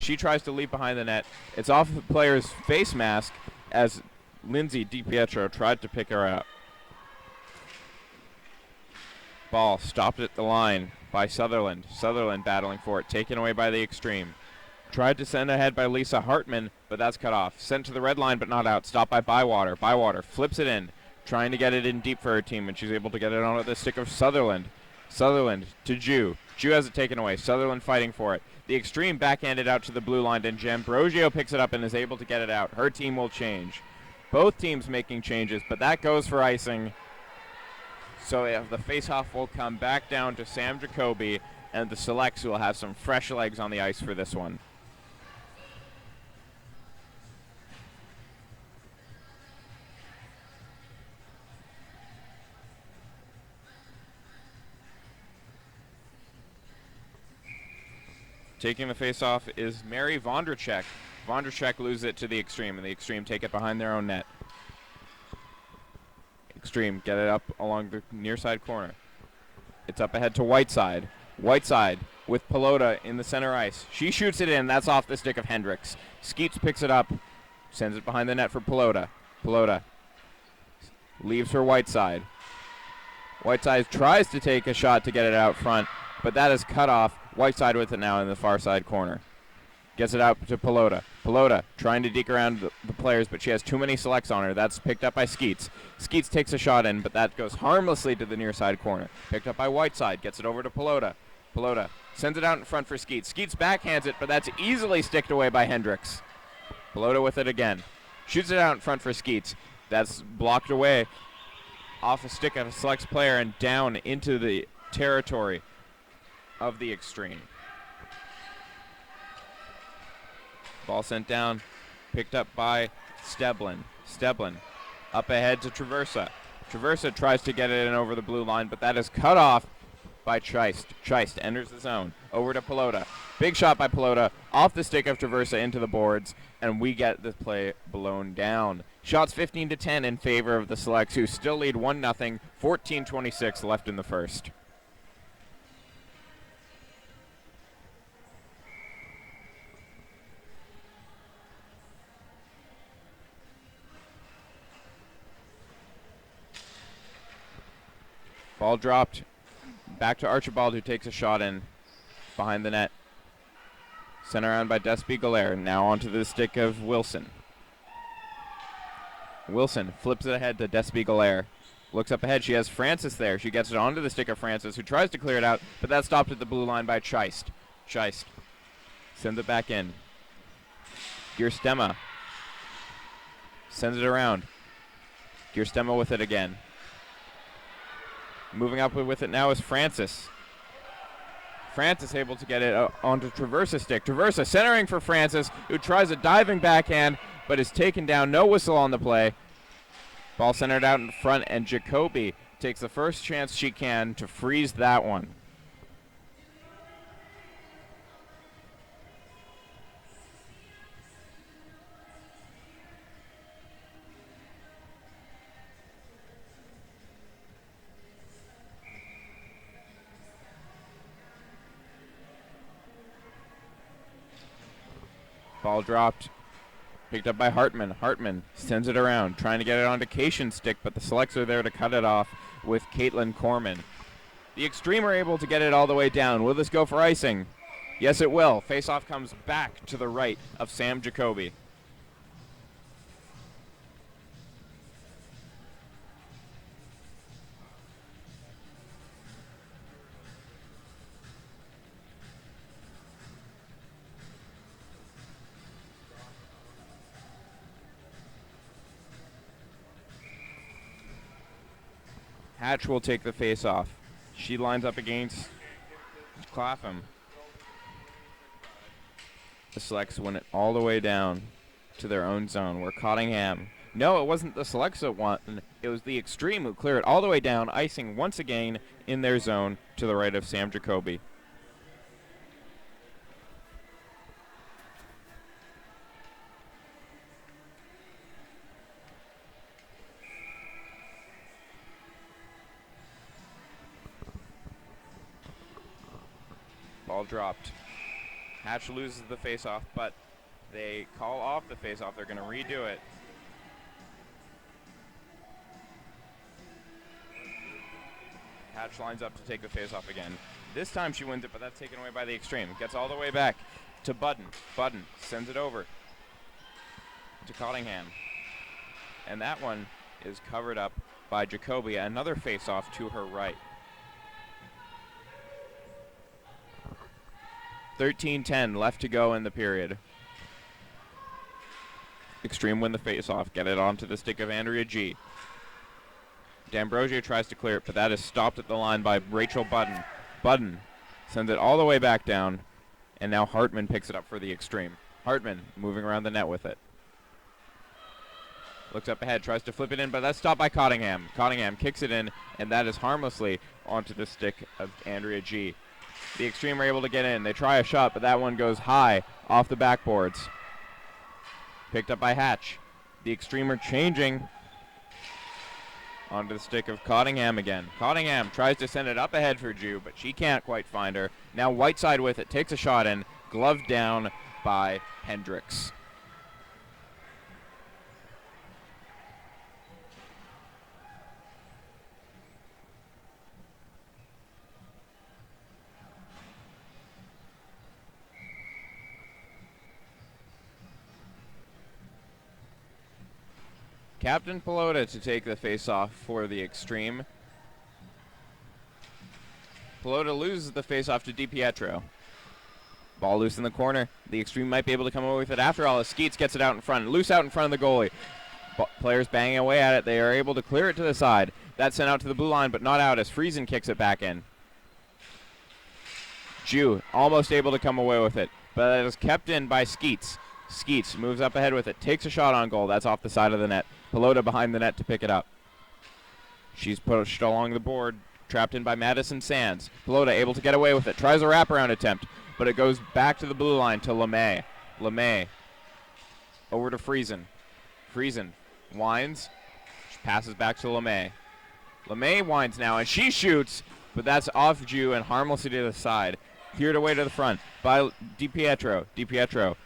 She tries to leap behind the net. It's off the player's face mask as Lindsay DiPietro tried to pick her out. Ball stopped at the line by Sutherland. Sutherland battling for it, taken away by the Xtreme. Tried to send ahead by Lisa Hartman, but that's cut off. Sent to the red line, but not out. Stopped by Bywater. Bywater flips it in, trying to get it in deep for her team, and she's able to get it onto the stick of Sutherland. Sutherland to Jew. Jew has it taken away. Sutherland fighting for it. The Xtreme backhanded out to the blue line, and Jambrosio picks it up and is able to get it out. Her team will change. Both teams making changes, but that goes for icing. So the face-off will come back down to Sam Jacoby, and the Selects will have some fresh legs on the ice for this one. Taking the face-off is Mary Vondracek. Vondracek loses it to the Xtreme, and the Xtreme take it behind their own net. Xtreme get it up along the near side corner. It's up ahead to Whiteside. Whiteside with Pelota in the center ice. She shoots it in. That's off the stick of Hendricks. Skeets picks it up, sends it behind the net for Pelota. Pelota leaves for Whiteside. Whiteside tries to take a shot to get it out front, but that is cut off. Whiteside with it now in the far side corner. Gets it out to Pelota. Pelota trying to deke around the players, but she has too many selects on her. That's picked up by Skeets. Skeets takes a shot in, but that goes harmlessly to the near side corner. Picked up by Whiteside. Gets it over to Pelota. Pelota sends it out in front for Skeets. Skeets backhands it, but that's easily sticked away by Hendricks. Pelota with it again. Shoots it out in front for Skeets. That's blocked away off a stick of a selects player and down into the territory of the Xtreme. Ball sent down, picked up by Steblin. Steblin up ahead to Traversa. Traversa tries to get it in over the blue line, but that is cut off by Scheist. Scheist enters the zone. Over to Pelota. Big shot by Pelota off the stick of Traversa into the boards, and we get the play blown down. Shots 15-10 in favor of the Selects, who still lead 1-0, 14:26 left in the first. Ball dropped. Back to Archibald, who takes a shot in behind the net. Sent around by Despy Golaire. Now onto the stick of Wilson. Wilson flips it ahead to Despy Golaire. Looks up ahead. She has Francis there. She gets it onto the stick of Francis, who tries to clear it out, but that's stopped at the blue line by Scheist. Scheist sends it back in. Gierstema sends it around. Gierstema with it again. Moving up with it now is Francis. Francis able to get it onto Traversa's stick. Traversa centering for Francis, who tries a diving backhand, but is taken down. No whistle on the play. Ball centered out in front, and Jacoby takes the first chance she can to freeze that one. Ball dropped. Picked up by Hartman. Hartman sends it around, trying to get it onto Cation's stick, but the Selects are there to cut it off with Caitlin Corman. The Xtreme are able to get it all the way down. Will this go for icing? Yes, it will. Faceoff comes back to the right of Sam Jacoby. Hatch will take the face-off. She lines up against Clapham. The Selects win it all the way down to their own zone, where Cottingham... No, it wasn't the Selects that won. It was the Xtreme who cleared it all the way down, icing once again in their zone to the right of Sam Jacoby. Ball dropped. Hatch loses the face-off, but they call off the face-off. They're going to redo it. Hatch lines up to take the face-off again. This time she wins it, but that's taken away by the Xtreme. Gets all the way back to Budden. Budden sends it over to Cottingham. And that one is covered up by Jacoby. Another face-off to her right. 13-10 left to go in the period. Xtreme win the face-off. Get it onto the stick of Andrea G. D'Ambrosio tries to clear it, but that is stopped at the line by Rachel Budden. Budden sends it all the way back down, and now Hartman picks it up for the Xtreme. Hartman moving around the net with it. Looks up ahead, tries to flip it in, but that's stopped by Cottingham. Cottingham kicks it in, and that is harmlessly onto the stick of Andrea G. The Xtreme are able to get in. They try a shot, but that one goes high off the backboards. Picked up by Hatch. The Xtreme are changing onto the stick of Cottingham again. Cottingham tries to send it up ahead for Jew, but she can't quite find her. Now Whiteside with it, takes a shot in, gloved down by Hendricks. Captain Pelota to take the face-off for the Xtreme. Pelota loses the face-off to DiPietro. Ball loose in the corner. The Xtreme might be able to come away with it after all as Skeets gets it out in front. Loose out in front of the goalie. Players banging away at it. They are able to clear it to the side. That's sent out to the blue line, but not out as Friesen kicks it back in. Jew almost able to come away with it, but it is kept in by Skeets. Skeets moves up ahead with it, takes a shot on goal. That's off the side of the net. Pelota behind the net to pick it up. She's pushed along the board, trapped in by Madison Sands. Pelota able to get away with it, tries a wraparound attempt, but it goes back to the blue line to LeMay. LeMay over to Friesen. Friesen winds, passes back to LeMay. LeMay winds now, and she shoots, but that's off Jew and harmlessly to the side. Cleared away to the front by DiPietro. DiPietro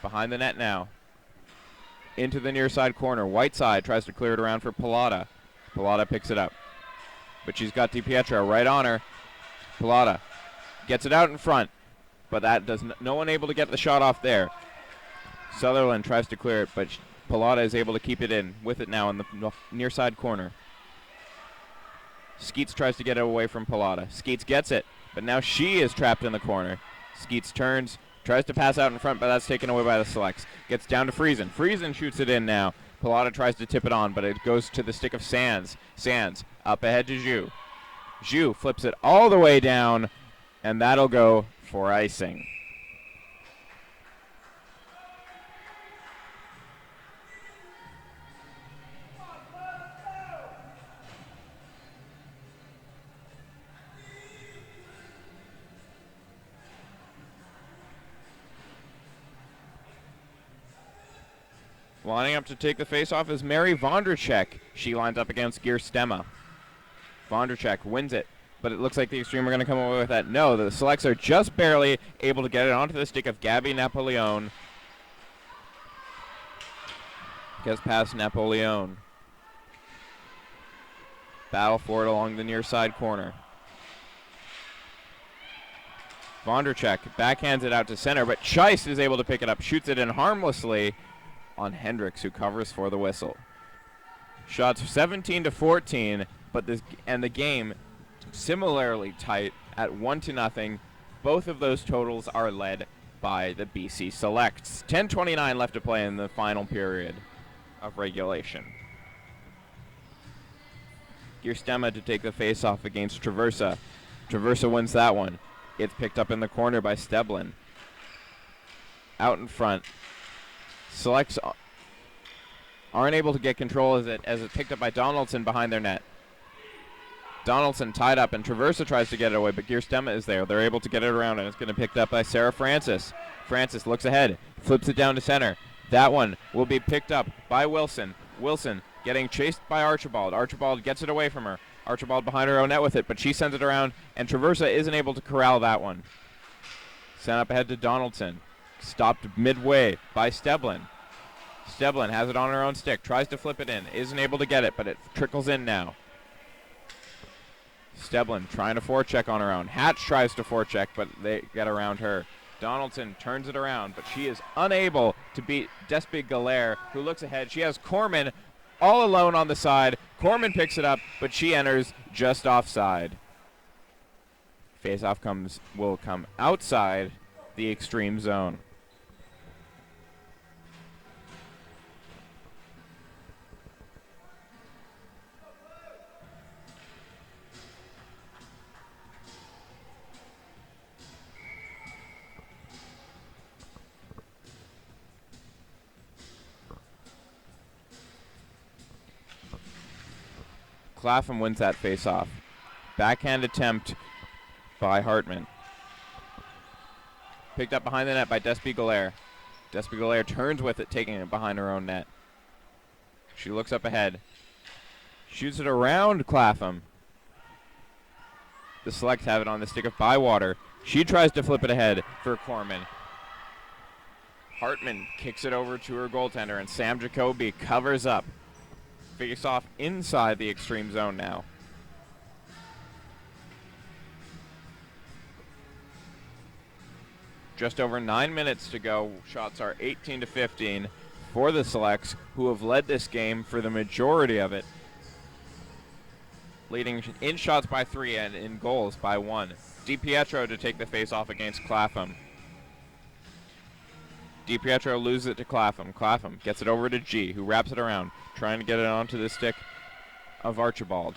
behind the net now. Into the near side corner. Whiteside tries to clear it around for Pelota. Pelota picks it up. But she's got DiPietro right on her. Pelota gets it out in front, but that does no one able to get the shot off there. Sutherland tries to clear it, but Pelota is able to keep it in with it now in the near side corner. Skeets tries to get it away from Pelota. Skeets gets it, but now she is trapped in the corner. Skeets turns, tries to pass out in front, but that's taken away by the Selects. Gets down to Friesen. Friesen shoots it in now. Pelota tries to tip it on, but it goes to the stick of Sands. Sands up ahead to Zhu. Zhu flips it all the way down, and that'll go for icing. Lining up to take the face-off is Mary Vondracek. She lines up against Gierstema. Vondracek wins it, but it looks like the Xtreme are going to come away with that. No, the Selects are just barely able to get it onto the stick of Gabby Napoleon. Gets past Napoleon. Battle for it along the near side corner. Vondracek backhands it out to center, but Scheist is able to pick it up, shoots it in harmlessly on Hendricks, who covers for the whistle. Shots 17-14, but the game similarly tight at 1-0. Both of those totals are led by the BC Selects. 10:29 left to play in the final period of regulation. Gierstema to take the face-off against Traversa. Traversa wins that one. It's picked up in the corner by Steblin. Out in front. Selects aren't able to get control as it's picked up by Donaldson behind their net. Donaldson tied up, and Traversa tries to get it away, but Gierstema is there. They're able to get it around, and it's going to be picked up by Sarah Francis. Francis looks ahead, flips it down to center. That one will be picked up by Wilson. Wilson getting chased by Archibald. Archibald gets it away from her. Archibald behind her own net with it, but she sends it around, and Traversa isn't able to corral that one. Sent up ahead to Donaldson. Stopped midway by Steblin. Steblin has it on her own stick. Tries to flip it in. Isn't able to get it, but it trickles in now. Steblin trying to forecheck on her own. Hatch tries to forecheck, but they get around her. Donaldson turns it around, but she is unable to beat Despy Galaire, who looks ahead. She has Corman all alone on the side. Corman picks it up, but she enters just offside. Face-off will come outside the Xtreme zone. Clapham wins that face-off. Backhand attempt by Hartman. Picked up behind the net by Despy Galaire. Despy Galaire turns with it, taking it behind her own net. She looks up ahead. Shoots it around Clapham. The Selects have it on the stick of Bywater. She tries to flip it ahead for Corman. Hartman kicks it over to her goaltender, and Sam Jacoby covers up. Face off inside the Xtreme zone now. Just over 9 minutes to go. Shots are 18-15 for the Selects, who have led this game for the majority of it, leading in shots by 3 and in goals by 1. DiPietro to take the face-off against Clapham. DiPietro loses it to Clapham. Clapham gets it over to G, who wraps it around, trying to get it onto the stick of Archibald.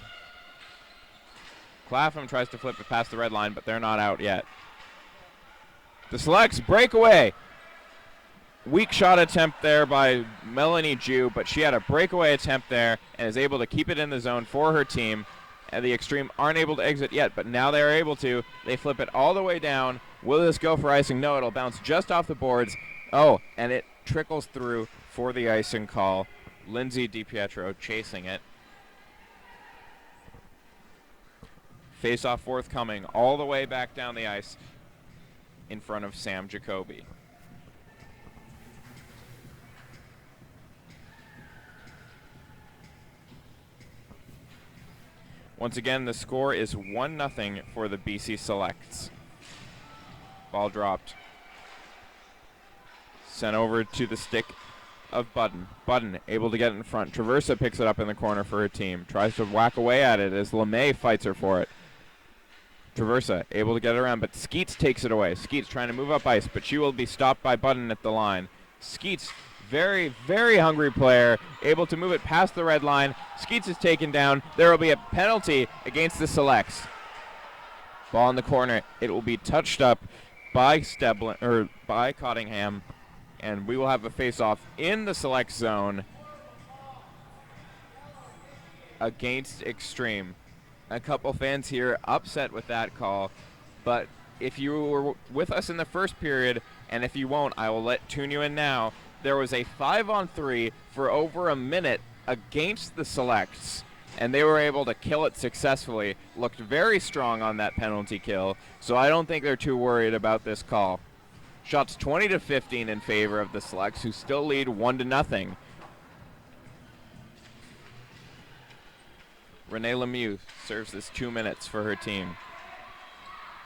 Clapham tries to flip it past the red line, but they're not out yet. The Selects break away. Weak shot attempt there by Melanie Jew, but she had a breakaway attempt there and is able to keep it in the zone for her team. And the Xtreme aren't able to exit yet, but now they're able to. They flip it all the way down. Will this go for icing? No, it'll bounce just off the boards. Oh, and it trickles through for the icing call. Lindsay DiPietro chasing it. Face-off forthcoming all the way back down the ice in front of Sam Jacoby. Once again, the score is 1-0 for the BC Selects. Ball dropped. Sent over to the stick of Budden. Budden able to get it in front. Traversa picks it up in the corner for her team. Tries to whack away at it as LeMay fights her for it. Traversa able to get it around, but Skeets takes it away. Skeets trying to move up ice, but she will be stopped by Budden at the line. Skeets, very, very hungry player, able to move it past the red line. Skeets is taken down. There will be a penalty against the Selects. Ball in the corner. It will be touched up by by Cottingham, and we will have a face-off in the Select zone against Xtreme. A couple fans here upset with that call, but if you were with us in the first period, and if you won't, I will tune you in now. There was a 5-on-3 for over a minute against the Selects, and they were able to kill it successfully. Looked very strong on that penalty kill, so I don't think they're too worried about this call. Shots 20-15 in favor of the Selects, who still lead 1-0. Renee Lemieux serves this 2 minutes for her team.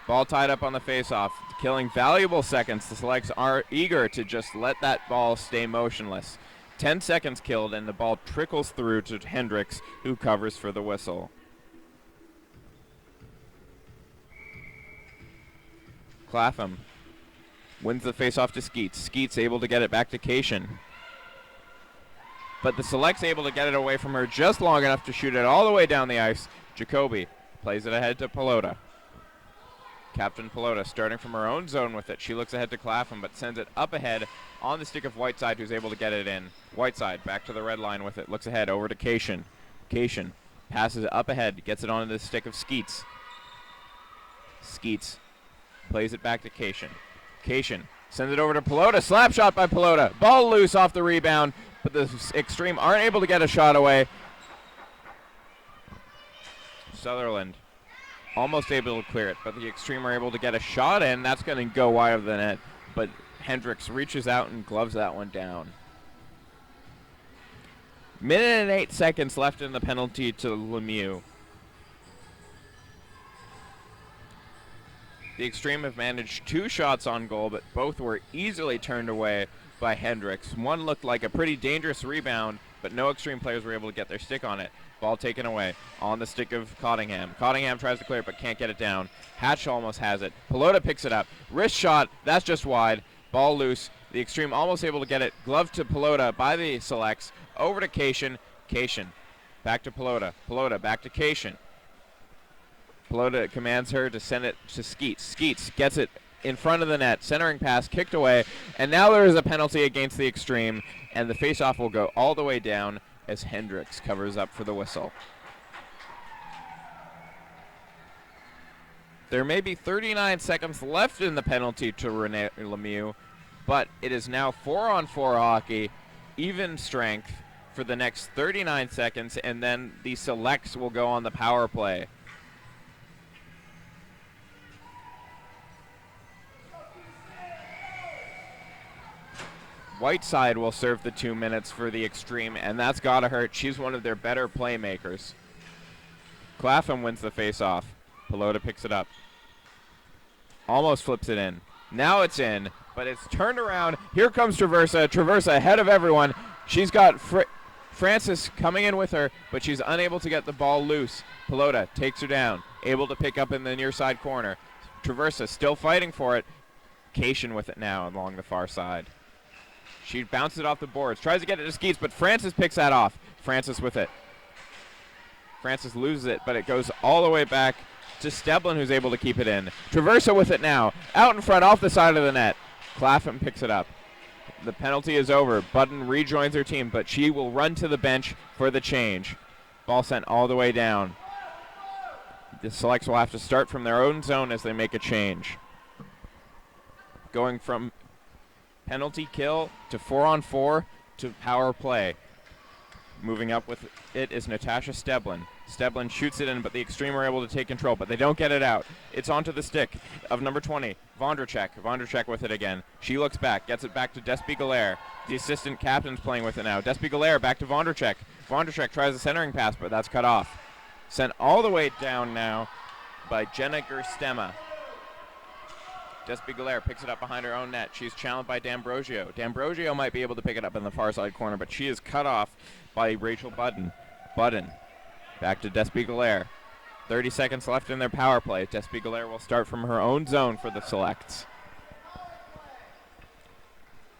Ball tied up on the faceoff, killing valuable seconds. The Selects are eager to just let that ball stay motionless. 10 seconds killed, and the ball trickles through to Hendricks, who covers for the whistle. Clapham wins the faceoff to Skeets. Skeets able to get it back to Cation. But the Select's able to get it away from her just long enough to shoot it all the way down the ice. Jacoby plays it ahead to Pelota. Captain Pelota starting from her own zone with it. She looks ahead to Clapham, but sends it up ahead on the stick of Whiteside, who's able to get it in. Whiteside back to the red line with it. Looks ahead over to Cation. Cation passes it up ahead, gets it onto the stick of Skeets. Skeets plays it back to Cation. Cation sends it over to Pelota. Slap shot by Pelota. Ball loose off the rebound, but the Xtreme aren't able to get a shot away. Sutherland almost able to clear it, but the Xtreme are able to get a shot in. That's going to go wide of the net, but Hendricks reaches out and gloves that one down. Minute and 8 seconds left in the penalty to Lemieux. The Xtreme have managed 2 shots on goal, but both were easily turned away by Hendricks. One looked like a pretty dangerous rebound, but no Xtreme players were able to get their stick on it. Ball taken away on the stick of Cottingham. Cottingham tries to clear it, but can't get it down. Hatch almost has it. Pelota picks it up. Wrist shot, that's just wide. Ball loose. The Xtreme almost able to get it. Glove to Pelota by the Selects. Over to Cation. Cation. Back to Pelota. Pelota back to Cation. Pelota commands her to send it to Skeets. Skeets gets it in front of the net. Centering pass kicked away. And now there is a penalty against the Xtreme. And the faceoff will go all the way down as Hendricks covers up for the whistle. There may be 39 seconds left in the penalty to René Lemieux, but it is now 4-on-4 hockey, even strength for the next 39 seconds, and then the Selects will go on the power play. Whiteside will serve the 2 minutes for the Xtreme, and that's gotta hurt. She's one of their better playmakers. Clapham wins the faceoff. Pelota picks it up. Almost flips it in. Now it's in, but it's turned around. Here comes Traversa. Traversa ahead of everyone. She's got Francis coming in with her, but she's unable to get the ball loose. Pelota takes her down, able to pick up in the near side corner. Traversa still fighting for it. Cation with it now along the far side. She bounces it off the boards, tries to get it to Skeets, but Francis picks that off. Francis with it. Francis loses it, but it goes all the way back to Steblin, who's able to keep it in. Traversa with it now, out in front, off the side of the net. Clapham picks it up. The penalty is over. Budden rejoins her team, but she will run to the bench for the change. Ball sent all the way down. The Selects will have to start from their own zone as they make a change. Going from penalty kill to 4-on-4 to power play. Moving up with it is Natasha Steblin. Steblin shoots it in, but the Xtreme are able to take control, but they don't get it out. It's onto the stick of number 20, Vondracek. Vondracek with it again. She looks back, gets it back to Despy Galaire. The assistant captain's playing with it now. Despy Galaire back to Vondracek. Vondracek tries a centering pass, but that's cut off. Sent all the way down now by Jenna Gerstema. Despy Galaire picks it up behind her own net. She's challenged by D'Ambrosio. D'Ambrosio might be able to pick it up in the far side corner, but she is cut off by Rachel Budden. Budden back to Despy Galaire. 30 seconds left in their power play. Despy Galaire will start from her own zone for the Selects.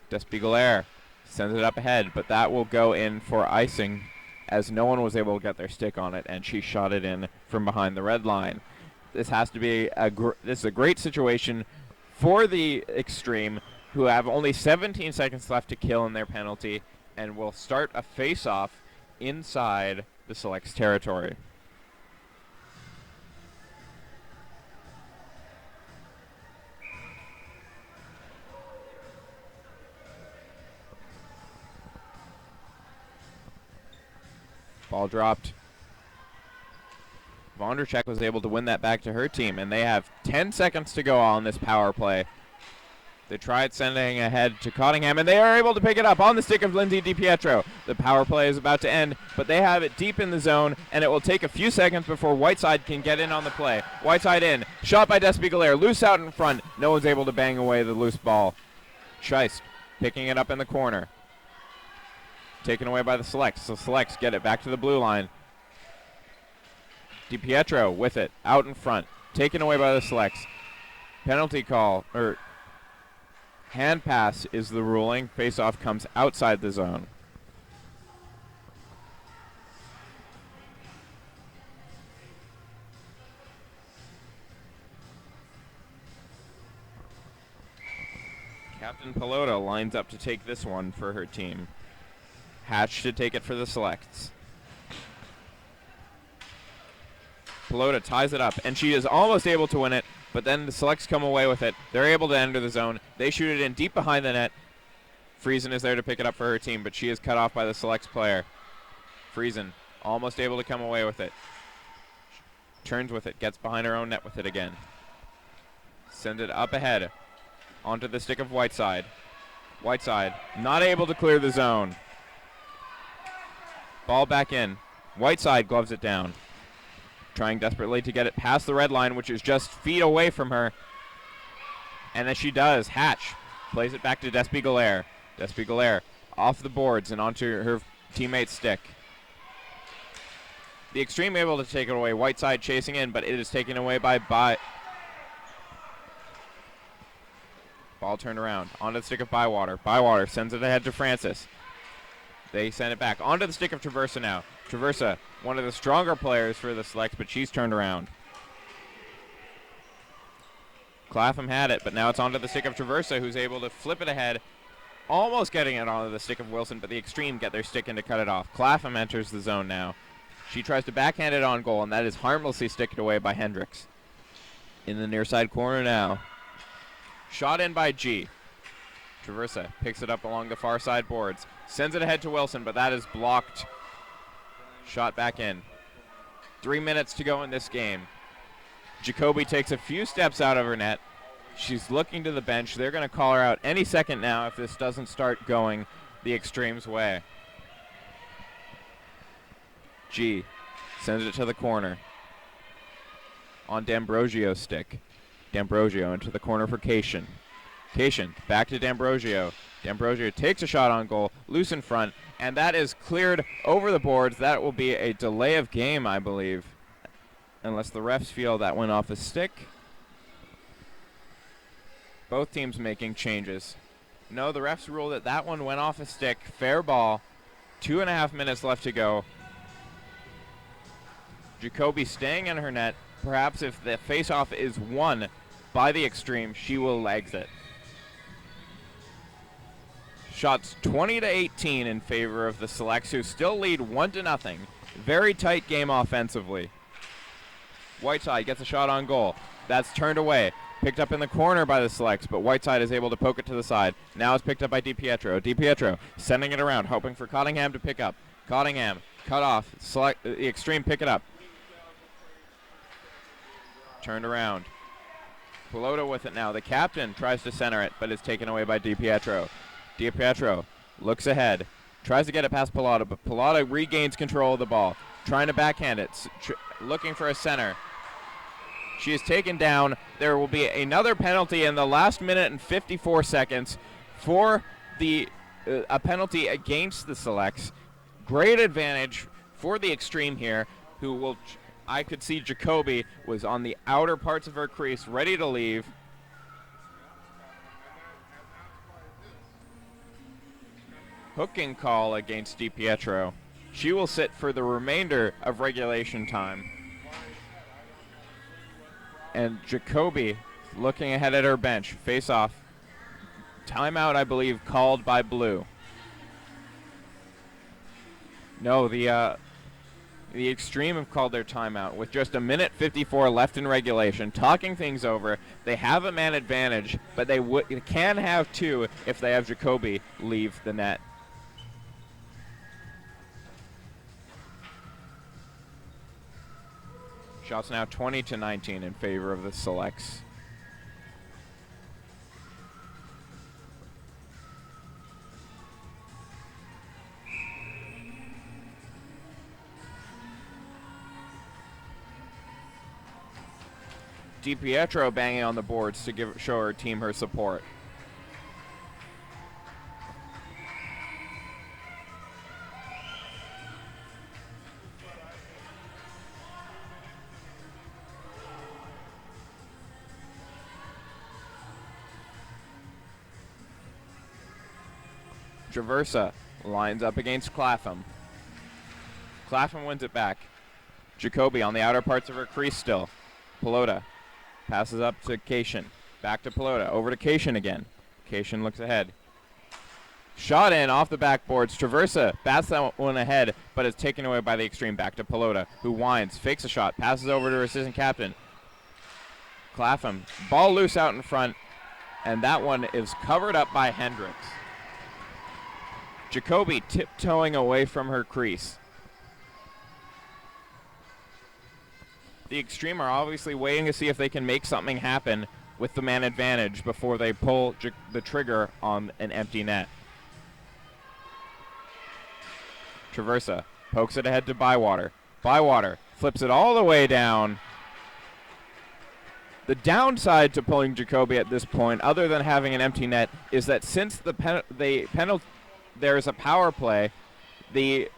Despy Galaire sends it up ahead, but that will go in for icing as no one was able to get their stick on it, and she shot it in from behind the red line. This has to be this is a great situation for the Xtreme, who have only 17 seconds left to kill in their penalty, and will start a face-off inside the Selects territory. Ball dropped. Vondracek was able to win that back to her team, and they have 10 seconds to go on this power play. They tried sending ahead to Cottingham, and they are able to pick it up on the stick of Lindsay DiPietro. The power play is about to end, but they have it deep in the zone, and it will take a few seconds before Whiteside can get in on the play. Whiteside in, shot by Despy Galaire, loose out in front. No one's able to bang away the loose ball. Scheist picking it up in the corner. Taken away by the Selects. So Selects get it back to the blue line. DiPietro with it, out in front. Taken away by the Selects. Penalty call, or hand pass is the ruling. Face-off comes outside the zone. Captain Pelota lines up to take this one for her team. Hatch should take it for the Selects. Pelota ties it up, and she is almost able to win it, but then the Selects come away with it. They're able to enter the zone. They shoot it in deep behind the net. Friesen is there to pick it up for her team, but she is cut off by the Selects player. Friesen almost able to come away with it. Turns with it, gets behind her own net with it again. Sends it up ahead onto the stick of Whiteside. Whiteside not able to clear the zone. Ball back in. Whiteside gloves it down. Trying desperately to get it past the red line, which is just feet away from her. And as she does, Hatch plays it back to Despy Golaire. Despy Golaire off the boards and onto her teammate's stick. The Xtreme able to take it away. Whiteside chasing in, but it is taken away by Ball turned around. Onto the stick of Bywater. Bywater sends it ahead to Francis. They send it back. Onto the stick of Traversa now. Traversa, one of the stronger players for the Selects, but she's turned around. Clapham had it, but now it's onto the stick of Traversa, who's able to flip it ahead, almost getting it onto the stick of Wilson, but the Xtreme get their stick in to cut it off. Clapham enters the zone now. She tries to backhand it on goal, and that is harmlessly sticked away by Hendricks. In the near side corner now. Shot in by G. Traversa picks it up along the far side boards. Sends it ahead to Wilson, but that is blocked. Shot back in. 3 minutes to go in this game. Jacoby takes a few steps out of her net. She's looking to the bench. They're going to call her out any second now if this doesn't start going the Xtreme's way. G sends it to the corner. On D'Ambrosio's stick. D'Ambrosio into the corner for Cation. Cation back to D'Ambrosio. D'Ambrosio takes a shot on goal, loose in front, and that is cleared over the boards. That will be a delay of game, I believe, unless the refs feel that went off a stick. Both teams making changes. No, the refs ruled that that one went off a stick. Fair ball. 2.5 minutes left to go. Jacoby staying in her net. Perhaps if the face-off is won by the Xtreme, she will legs it. Shots 20-18 in favor of the Selects, who still lead 1-0. Very tight game offensively. Whiteside gets a shot on goal. That's turned away. Picked up in the corner by the Selects, but Whiteside is able to poke it to the side. Now it's picked up by DiPietro. DiPietro sending it around, hoping for Cottingham to pick up. Cottingham cut off. The Xtreme pick it up. Turned around. Pelota with it now. The captain tries to center it, but is taken away by DiPietro. DiPietro looks ahead. Tries to get it past Pelota, but Pelota regains control of the ball. Trying to backhand it. Looking for a center. She is taken down. There will be another penalty in the last minute and 54 seconds for a penalty against the Selects. Great advantage for the Xtreme here, who will... I could see Jacoby was on the outer parts of her crease, ready to leave. Hooking call against DiPietro. She will sit for the remainder of regulation time. And Jacoby looking ahead at her bench. Face off. Timeout, I believe, called by Blue. No, the Xtreme have called their timeout with just 1:54 left in regulation. Talking things over. They have a man advantage, but they can have two if they have Jacoby leave the net. Shots now 20-19 in favor of the Selects. DiPietro banging on the boards to show her team her support. Traversa lines up against Clapham. Clapham wins it back. Jacoby on the outer parts of her crease still. Pelota passes up to Cation. Back to Pelota. Over to Cation again. Cation looks ahead. Shot in off the backboards. Traversa bats that one ahead, but is taken away by the Xtreme. Back to Pelota, who winds, fakes a shot, passes over to her assistant captain. Clapham. Ball loose out in front, and that one is covered up by Hendricks. Jacoby tiptoeing away from her crease. The Xtreme are obviously waiting to see if they can make something happen with the man advantage before they pull the trigger on an empty net. Traversa pokes it ahead to Bywater. Bywater flips it all the way down. The downside to pulling Jacoby at this point, other than having an empty net, is that since there is a power play, the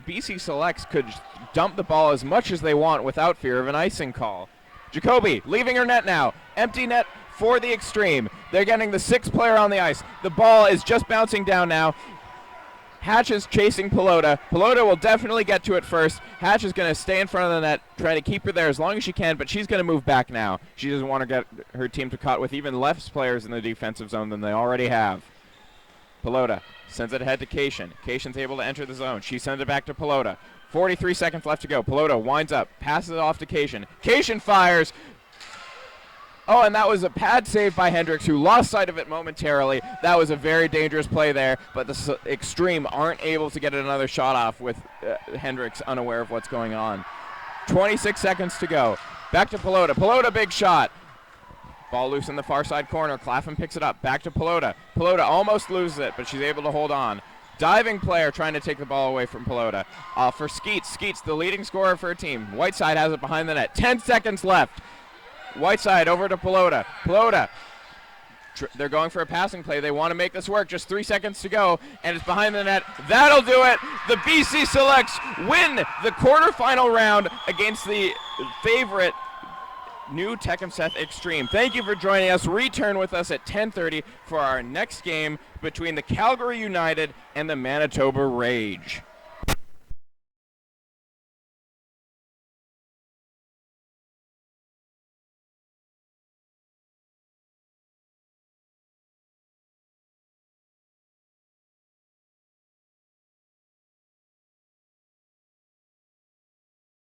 BC Selects could dump the ball as much as they want without fear of an icing call. Jacoby leaving her net now. Empty net for the Xtreme. They're getting the sixth player on the ice. The ball is just bouncing down now. Hatch is chasing Pelota. Pelota will definitely get to it first. Hatch is going to stay in front of the net, try to keep her there as long as she can, but she's going to move back now. She doesn't want to get her team to caught with even less players in the defensive zone than they already have. Pelota sends it ahead to Cation. Cation's able to enter the zone. She sends it back to Pelota. 43 seconds left to go. Pelota winds up, passes it off to Cation. Cation fires. Oh, and that was a pad save by Hendricks, who lost sight of it momentarily. That was a very dangerous play there, but the Xtreme aren't able to get another shot off with Hendricks unaware of what's going on. 26 seconds to go. Back to Pelota. Pelota, big shot. Ball loose in the far side corner. Clapham picks it up. Back to Pelota. Pelota almost loses it, but she's able to hold on. Diving player trying to take the ball away from Pelota. For Skeets. Skeets, the leading scorer for her team. Whiteside has it behind the net. 10 seconds left. Whiteside over to Pelota. Pelota. They're going for a passing play. They want to make this work. Just 3 seconds to go, and it's behind the net. That'll do it. The BC Selects win the quarterfinal round against the favorite New Tecumseth Xtreme. Thank you for joining us. Return with us at 10:30 for our next game between the Calgary United and the Manitoba Rage.